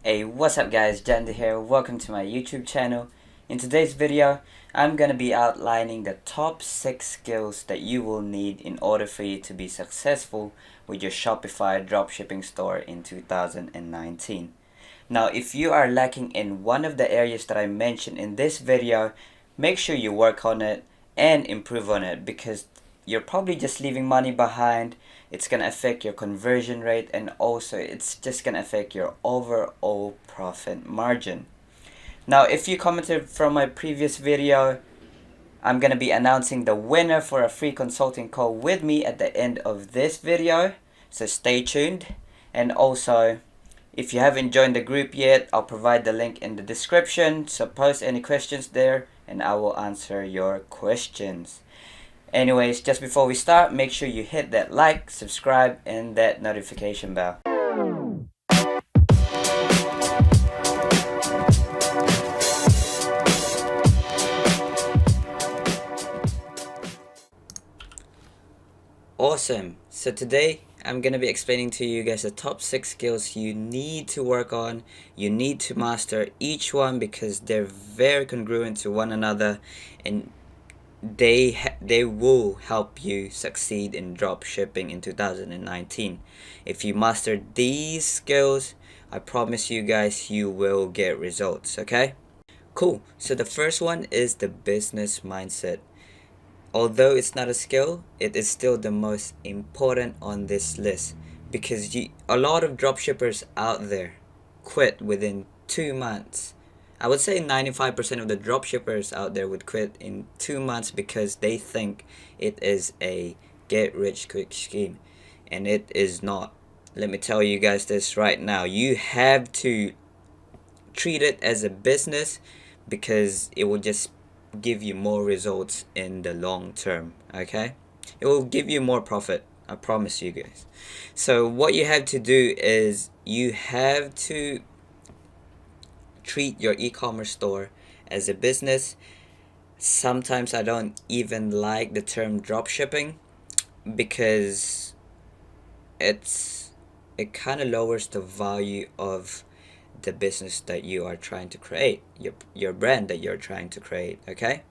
Hey, what's up guys, Jandy here, welcome to my YouTube channel. In today's video, I'm gonna be outlining the top 6 skills that you will need in order for you to be successful with your Shopify dropshipping store in 2019. Now, if you are lacking in one of the areas that I mentioned in this video, make sure you work on it and improve on it, because you're probably just leaving money behind. It's gonna affect your conversion rate, and also it's just gonna affect your overall profit margin. Now, if you commented from my previous video, I'm gonna be announcing the winner for a free consulting call with me at the end of this video, so stay tuned. And also, if you haven't joined the group yet, I'll provide the link in the description, so post any questions there and I will answer your questions. Anyways, just before we start, make sure you hit that like, subscribe, and that notification bell. Awesome. So today I'm going to be explaining to you guys the top 6 skills you need to work on. You need to master each one because they're very congruent to one another, and they will help you succeed in drop shipping in 2019. If you master these skills, I promise you guys you will get results. Okay, cool. So the first one is the business mindset. Although it's not a skill, it is still the most important on this list, because a lot of dropshippers out there quit within 2 months. I would say 95% of the dropshippers out there would quit in 2 months because they think it is a get rich quick scheme, and it is not. Let me tell you guys this right now. You have to treat it as a business, because it will just give you more results in the long term. Okay, it will give you more profit, I promise you guys. So what you have to do is you have to treat your e-commerce store as a business. Sometimes I don't even like the term drop shipping, because it kind of lowers the value of the business that you are trying to create, your brand that you're trying to create. Okay,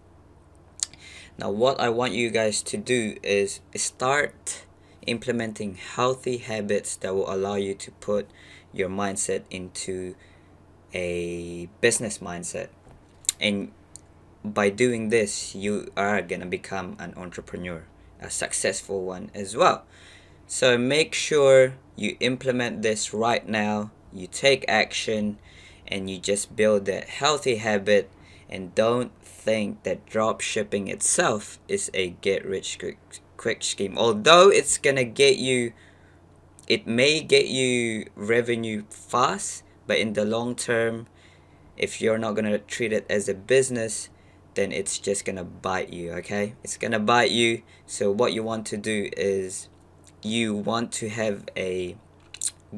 now what I want you guys to do is start implementing healthy habits that will allow you to put your mindset into a business mindset, and by doing this you are gonna become an entrepreneur, a successful one as well. So make sure you implement this right now, you take action, and you just build that healthy habit, and don't think that drop shipping itself is a get rich quick scheme. Although it may get you revenue fast, but in the long term, if you're not gonna treat it as a business, then it's just gonna bite you. Okay, it's gonna bite you. So what you want to do is you want to have a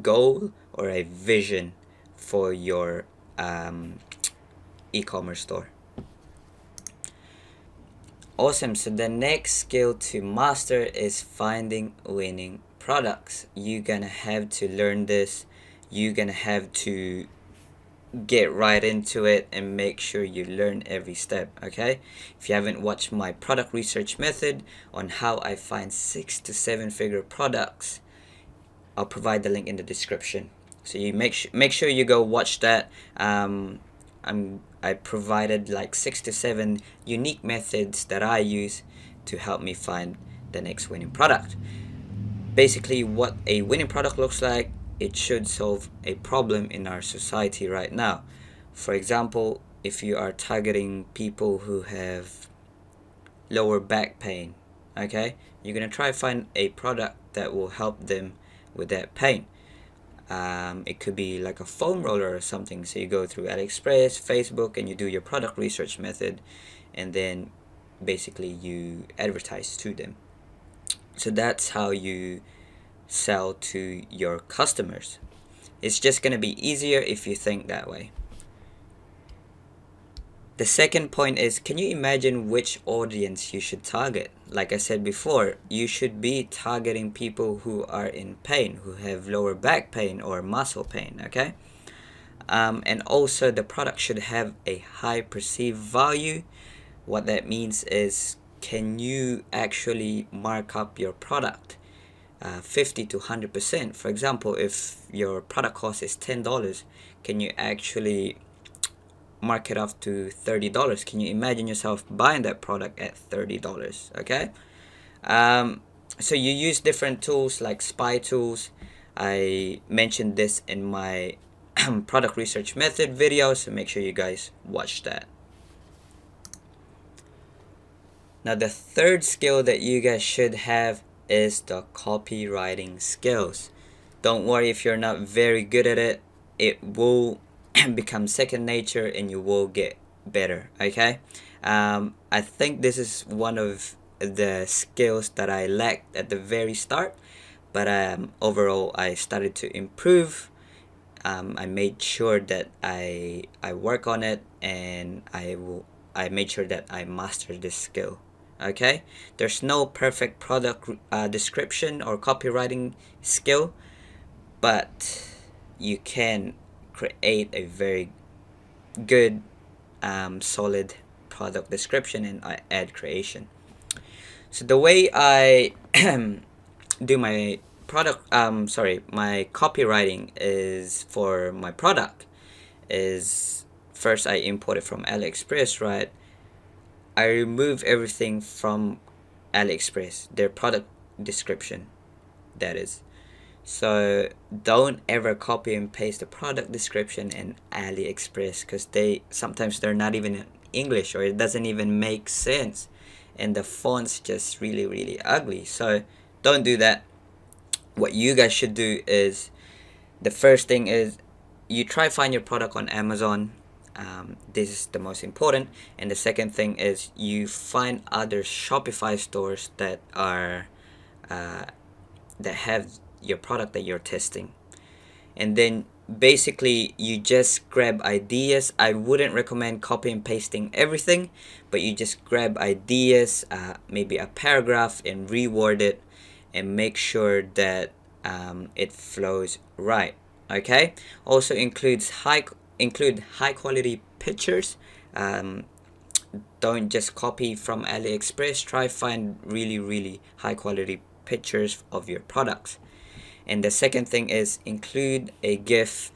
goal or a vision for your e-commerce store. Awesome. So the next skill to master is finding winning products. You're gonna have to learn this. You're gonna have to get right into it and make sure you learn every step. Okay, if you haven't watched my product research method on how I find 6 to 7 figure products, I'll provide the link in the description, so you make sure you go watch that. I provided like 6 to 7 unique methods that I use to help me find the next winning product. Basically, what a winning product looks like, it should solve a problem in our society right now. For example, if you are targeting people who have lower back pain, okay, you're gonna try to find a product that will help them with that pain. It could be like a foam roller or something. So you go through AliExpress, Facebook, and you do your product research method, and then basically you advertise to them. So that's how you sell to your customers. It's just gonna be easier if you think that way. The second point is, can you imagine which audience you should target? Like I said before, you should be targeting people who are in pain, who have lower back pain or muscle pain. Okay, And also the product should have a high perceived value. What that means is, can you actually mark up your product 50 to 100%? For example, if your product cost is $10, can you actually mark it up to $30? Can you imagine yourself buying that product at $30? Okay. So you use different tools like spy tools. I mentioned this in my product research method video, so make sure you guys watch that. Now the third skill that you guys should have is the copywriting skills. Don't worry if you're not very good at it. It will become second nature and you will get better. Okay. I think this is one of the skills that I lacked at the very start, but overall I started to improve. I made sure that I work on it, and I made sure that I mastered this skill. Okay, there's no perfect product description or copywriting skill, but you can create a very good solid product description and ad creation. So the way I do my my copywriting is for my product is, first I import it from AliExpress, right? I remove everything from AliExpress, their product description, that is. So don't ever copy and paste the product description in AliExpress, because they're not even in English, or it doesn't even make sense, and the font's just really ugly. So don't do that. What you guys should do is, the first thing is, you try find your product on Amazon. This is the most important. And the second thing is, you find other Shopify stores that are that have your product that you're testing. And then basically you just grab ideas. I wouldn't recommend copy and pasting everything, but you just grab ideas, maybe a paragraph, and reword it, and make sure that it flows right. Okay. Also include high quality pictures. Don't just copy from AliExpress. Try find really high quality pictures of your products. And the second thing is, include a GIF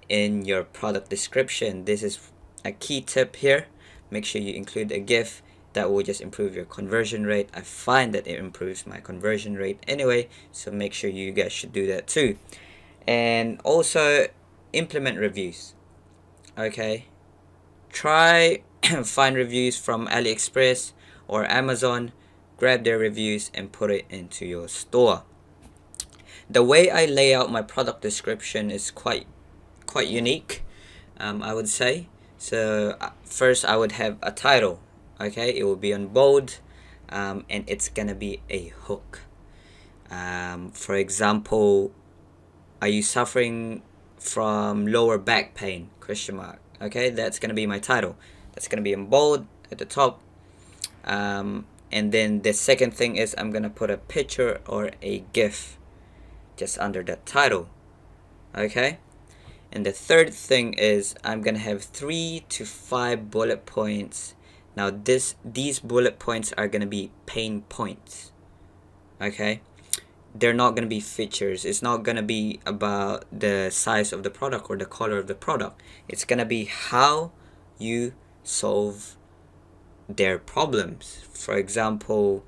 in your product description. This is a key tip here. Make sure you include a GIF. That will just improve your conversion rate. I find that it improves my conversion rate anyway, so make sure you guys should do that too. And also implement reviews. Okay, try find reviews from AliExpress or Amazon, grab their reviews and put it into your store. The way I lay out my product description is quite unique, I would say. So first I would have a title. Okay, it will be on bold, and it's gonna be a hook. For example, are you suffering from lower back pain? Question mark. Okay, that's gonna be my title. That's gonna be in bold at the top. And then the second thing is, I'm gonna put a picture or a GIF just under that title. Okay. And the third thing is, I'm gonna have 3 to 5 bullet points. Now these bullet points are gonna be pain points. Okay, they're not gonna be features. It's not gonna be about the size of the product or the color of the product. It's gonna be how you solve their problems. For example,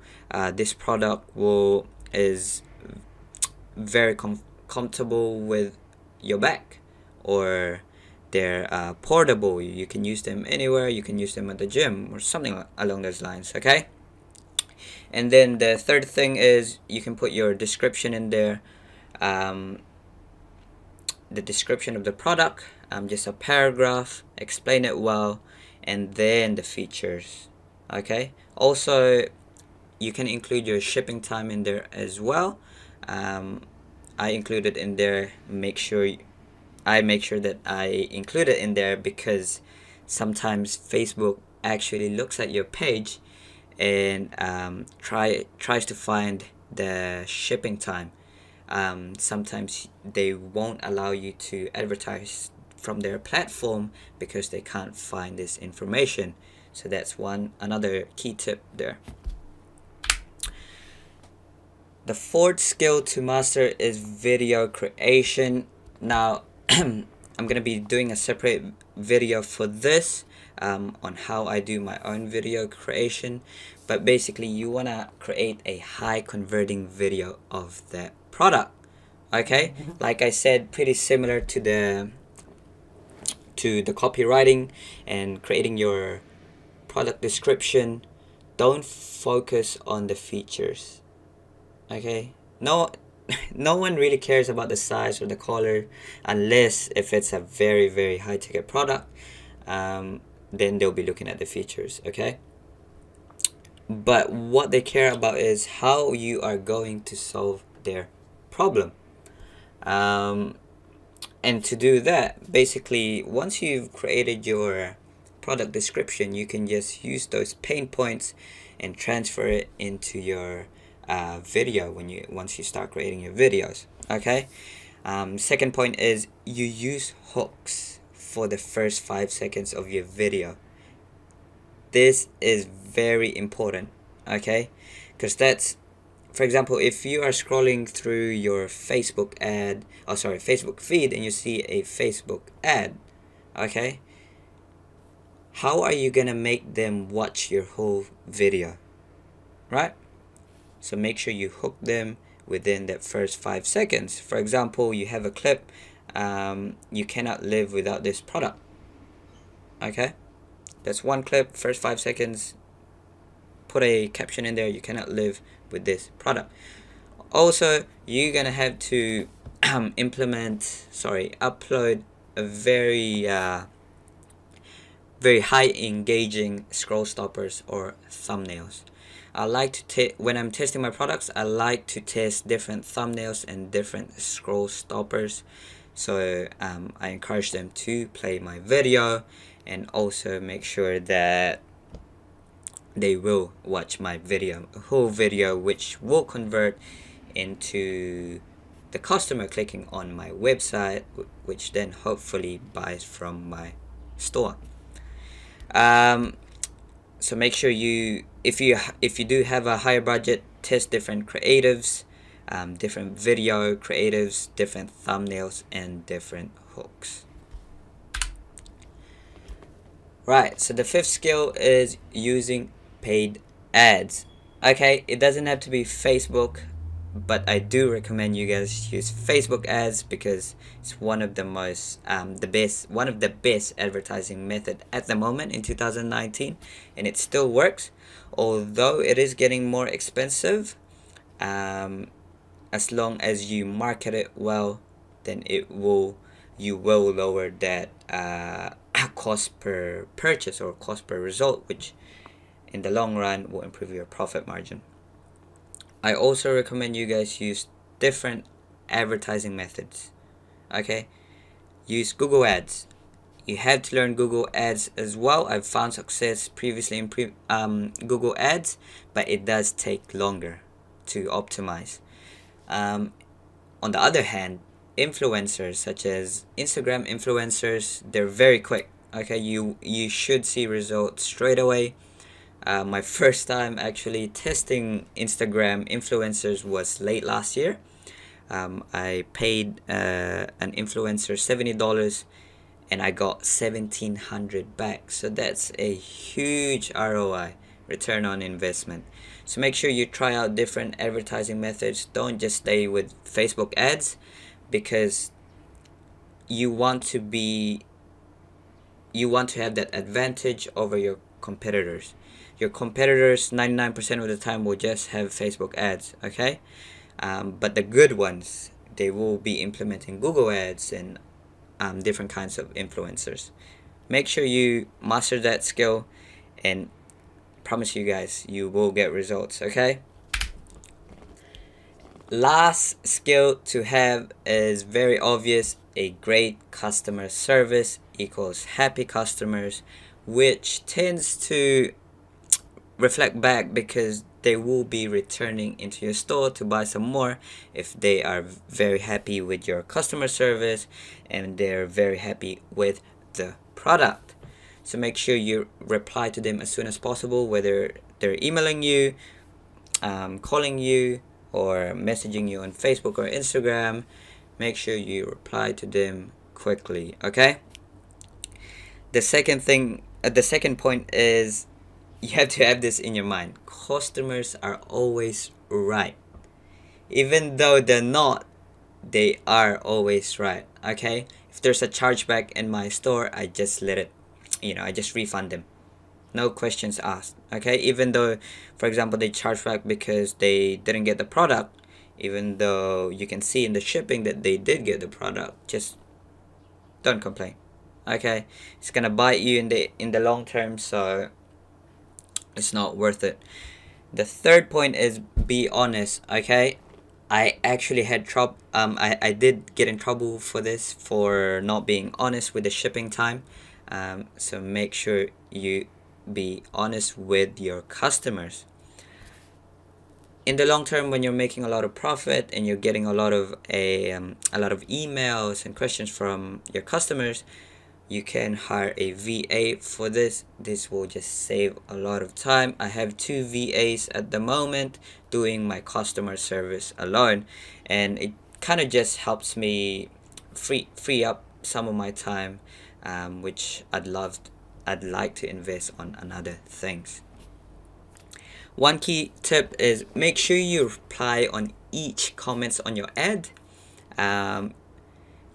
this product is very comfortable with your back, or they're portable. You can use them anywhere. You can use them at the gym or something along those lines. Okay. And then the third thing is, you can put your description in there. The description of the product, just a paragraph, explain it well, and then the features. Okay. Also, you can include your shipping time in there as well. I include it in there. I make sure that I include it in there, because sometimes Facebook actually looks at your page and tries to find the shipping time. Sometimes they won't allow you to advertise from their platform because they can't find this information. So that's another key tip there. The fourth skill to master is video creation. Now, I'm going to be doing a separate video for this on how I do my own video creation. But basically, you want to create a high converting video of that product. Okay, like I said, pretty similar to the copywriting and creating your product description. Don't focus on the features. Okay, no one really cares about the size or the color unless if it's a very, very high ticket product. Then they'll be looking at the features. Okay, but what they care about is how you are going to solve their problem. And to do that, basically, once you've created your product description, you can just use those pain points and transfer it into your video once you start creating your videos. Okay. Second point is you use hooks for the first 5 seconds of your video. This is very important. Okay, because that's, for example, if you are scrolling through your Facebook feed and you see a Facebook ad, okay, how are you gonna make them watch your whole video, right? So make sure you hook them within that first 5 seconds. For example, you have a clip, you cannot live without this product. Okay, that's one clip, first 5 seconds, put a caption in there, you cannot live with this product. Also, you're gonna have to upload a very high engaging scroll stoppers or thumbnails. I like to when I'm testing my products, I like to test different thumbnails and different scroll stoppers. So I encourage them to play my video and also make sure that they will watch my whole video, which will convert into the customer clicking on my website, which then hopefully buys from my store. So make sure if you do have a higher budget, test different creatives, different video creatives, different thumbnails, and different hooks. Right, so the fifth skill is using paid ads. Okay, it doesn't have to be Facebook, but I do recommend you guys use Facebook ads because it's one of the best advertising method at the moment in 2019, and it still works, although it is getting more expensive. As long as you market it well, then you will lower that cost per purchase or cost per result, which in the long run will improve your profit margin. I also recommend you guys use different advertising methods. Okay, use Google Ads. You have to learn Google Ads as well. I've found success previously in Google Ads, but it does take longer to optimize. On the other hand, influencers such as Instagram influencers, they're very quick. Okay, you should see results straight away. My first time actually testing Instagram influencers was late last year. I paid an influencer $70 and I got 1,700 back. So that's a huge ROI, return on investment. So make sure you try out different advertising methods. Don't just stay with Facebook ads, because you want to have that advantage over your competitors. Your competitors 99% of the time will just have Facebook ads, okay? But the good ones, they will be implementing Google ads and different kinds of influencers. Make sure you master that skill, and promise you guys, you will get results, okay? Last skill to have is very obvious. A great customer service equals happy customers, which tends to reflect back, because they will be returning into your store to buy some more if they are very happy with your customer service and they're very happy with the product. So make sure you reply to them as soon as possible, whether they're emailing you, calling you, or messaging you on Facebook or Instagram. Make sure you reply to them quickly, okay? The second point is, you have to have this in your mind. Customers are always right. Even though they're not, they are always right, okay? If there's a chargeback in my store, I just let it, I just refund them. No questions asked, okay? Even though, for example, they charge back because they didn't get the product, even though you can see in the shipping that they did get the product, just don't complain, okay? It's gonna bite you in the long term, so it's not worth it. The third point is, be honest, okay? I actually had trouble. I did get in trouble for this, for not being honest with the shipping time. So make sure you be honest with your customers. In the long term, when you're making a lot of profit and you're getting a lot of emails and questions from your customers, you can hire a VA for this. This will just save a lot of time. I have 2 VAs at the moment doing my customer service alone, and it kind of just helps me free up some of my time, which I'd like to invest on another things. One key tip is, make sure you reply on each comments on your ad.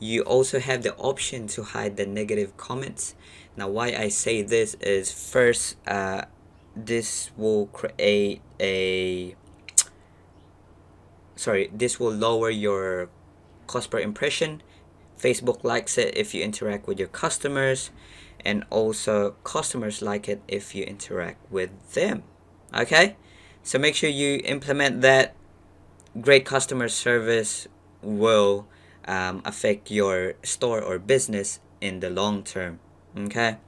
You also have the option to hide the negative comments. Now, why I say this is, first, this will this will lower your cost per impression. Facebook likes it if you interact with your customers, and also customers like it if you interact with them, okay? So make sure you implement that. Great customer service will affect your store or business in the long term, okay?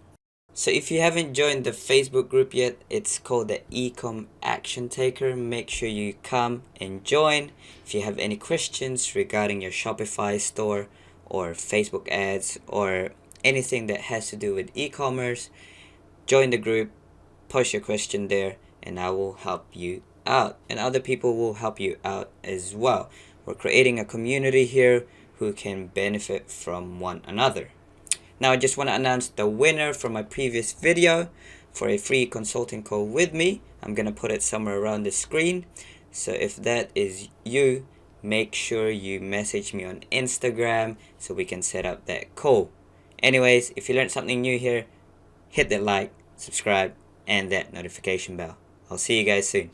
So if you haven't joined the Facebook group yet, it's called the Ecom Action Taker. Make sure you come and join. If you have any questions regarding your Shopify store or Facebook ads or anything that has to do with e-commerce, join the group, post your question there, and I will help you out, and other people will help you out as well. We're creating a community here who can benefit from one another. Now, I just want to announce the winner from my previous video for a free consulting call with me. I'm going to put it somewhere around the screen. So if that is you, make sure you message me on Instagram so we can set up that call. Anyways, if you learned something new here, hit that like, subscribe, and that notification bell. I'll see you guys soon.